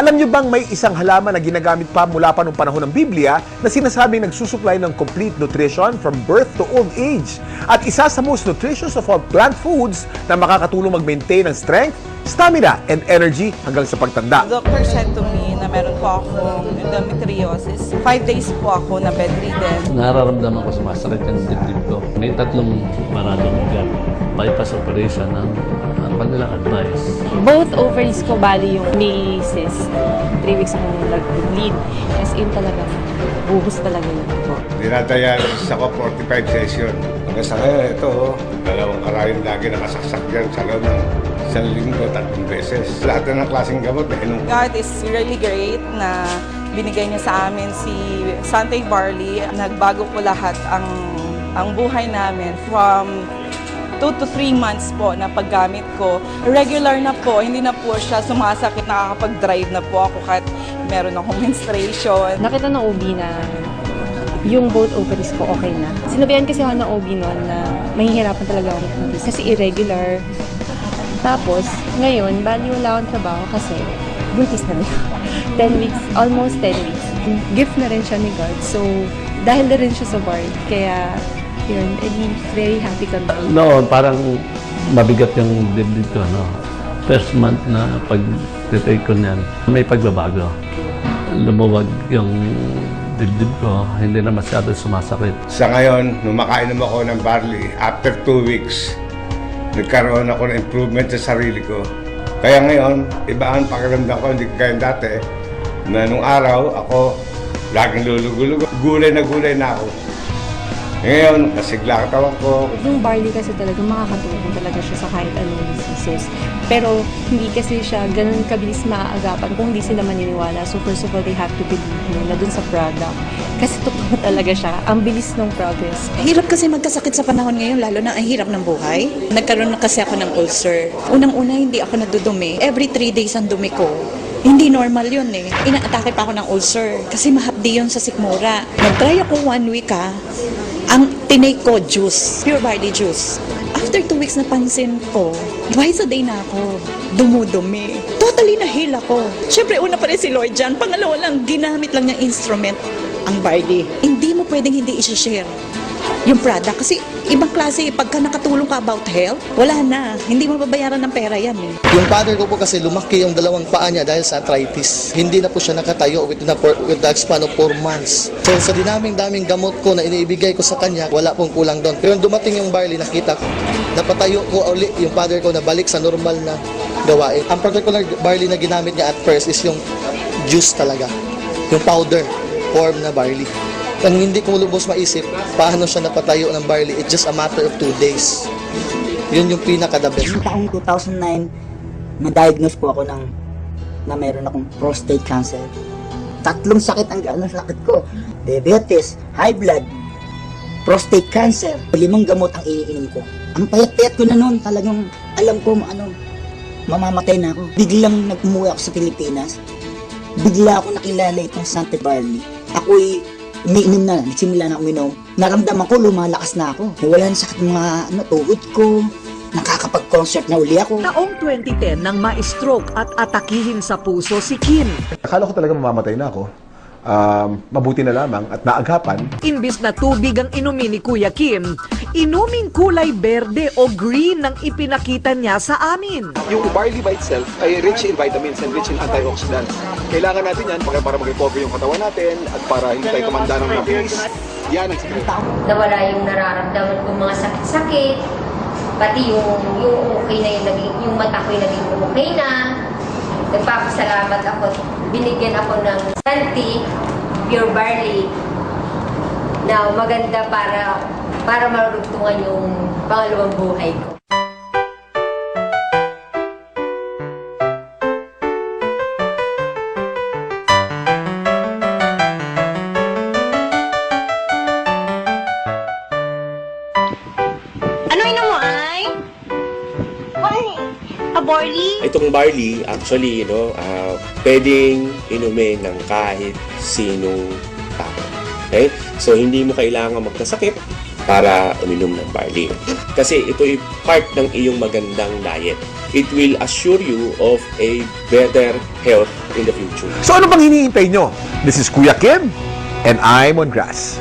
Alam niyo bang may isang halaman na ginagamit pa mula pa noong panahon ng Biblia na sinasabing nagsusupply ng complete nutrition from birth to old age? At isa sa most nutritious of all plant foods na makakatulong mag-maintain ng strength, stamina, and energy hanggang sa pagtanda. Doctor said to me na meron po akong endometriosis. 5 days po ako na bedridden. Nararamdaman ko sumasakit yung dibdib ko. May tatlong maradong bypass operation ang kanilang advice. Both ovaries ko, bali yung may cyst. 3 weeks akong nag-bleed. As in talaga, buhos talaga yun po. Dinadialysis ako 45 session. Hanggang sa ngayon, ito, dalawang karayong lagi nakasaksak dyan sa loob ng 1 linggo, 3 beses. Lahat na ng klaseng gamot na inom. God is really great na binigay niya sa amin si Sante Barley. Nagbago po lahat ang buhay namin from 2 to 3 months po na paggamit ko. Regular na po, hindi na po siya sumasakit, nakakapag-drive na po ako kahit meron akong menstruation. Nakita ng OB na yung both ovaries ko okay na. Sinabihan kasi ako ng OB noon na mahihirapan talaga ako mag-buntis kasi irregular. Tapos, ngayon, bali wala akong trabaho kasi buntis na rin. 10 weeks, almost 10 weeks. Gift na rin siya ni God. So, dahil na rin siya sa bar, kaya yun, I'm very happy kami. Noon, parang mabigat yung dibdib ko, no? First month na pag-take ko niyan, may pagbabago. Lumuwag yung dibdib ko, hindi na masyado sumasakit. Sa ngayon, nung makainom ako ng barley, after 2 weeks, nagkaroon ako ng improvement sa sarili ko. Kaya ngayon, iba ang pakiramdam ko, hindi kaya dati, na nung araw, ako laging lulugulog. Gulay na ako. Ngayon, nasigla katawan ko. Yung barley kasi talaga makakatulong talaga siya sa kahit anong diseases. Pero hindi kasi siya ganun kabilis maaagapan kung hindi sila maniniwala. So first of all, they have to believe na dun sa product. Kasi totoo talaga siya. Ang bilis ng progress. Hirap kasi magkasakit sa panahon ngayon, lalo na ang hirap ng buhay. Nagkaroon na kasi ako ng ulcer. Unang-una, hindi ako nadudumi. Every 3 days ang dumi ko. Hindi normal yun eh. Inaatake pa ako ng ulcer kasi mahapdi yun sa sikmura. Nag-try ako 1 week ang tinake ko juice, pure barley juice. After 2 weeks napansin ko, twice a day na ako dumudumi. Totally na-heal ako. Siyempre, una pa rin si Lord dyan. Pangalawa lang, ginamit lang niyang instrument ang barley. Hindi mo pwedeng hindi i-share yung product. Kasi ibang klase, pagka nakatulong ka about health, wala na. Hindi mo babayaran ng pera yan eh. Yung father ko po kasi lumaki yung dalawang paa niya dahil sa arthritis. Hindi na po siya nakatayo with the span of 4 months. So sa daming gamot ko na iniibigay ko sa kanya, wala pong kulang doon. Pero dumating yung barley, nakita ko, napatayo ko uli yung father ko na balik sa normal na gawain. Ang particular barley na ginamit niya at first is yung juice talaga. Yung powder form na barley. Ang hindi ko lubos maisip, paano siya napatayo ng barley, it's just a matter of 2 days. Yun yung pinaka-the best. Noong taong 2009, na-diagnose po ako na meron akong prostate cancer. 3 sakit ang sakit ko. Diabetes, high blood, prostate cancer. 5 gamot ang iniinom ko. Ang payat-payat ko na noon, talagang alam ko mamamatay na ako. Biglang nag-umuwi ako sa Pilipinas. Bigla ako nakilala itong Sante Barley. Ako'y umiinom na, nagsimula na uminom. Naramdaman ko, lumalakas na ako. Wala na sakit mga tuhod ko. Nakakapag-concert na uli ako. Taong 2010 nang ma-stroke at atakihin sa puso si Kim. Akala ko talaga mamamatay na ako. Mabuti na lamang at naagapan. Imbis na tubig ang inumin ni Kuya Kim, inuming kulay berde o green ang ipinakita niya sa amin. Yung barley by itself ay rich in vitamins and rich in antioxidants. Kailangan natin yan para mag-recover yung katawan natin at para hindi tayo tumanda ng mabilis. Yan ang sikreto. Nawala yung nararamdaman kong mga sakit-sakit, pati yung okay na yung mata ko yung naging okay na. Nagpapasalamat ako, binigyan ako ng Santi Pure Barley na maganda para marugtungan yung pangalawang buhay ko. Ano ina mo ay? Barley? Itong barley, actually, pwedeng inumin ng kahit sinong tao. Okay? So, hindi mo kailangan magkasakit para uminom ng barley. Kasi ito ay part ng iyong magandang diet. it will assure you of a better health in the future. So ano bang hinihintay nyo? This is Kuya Kim, and I'm on grass.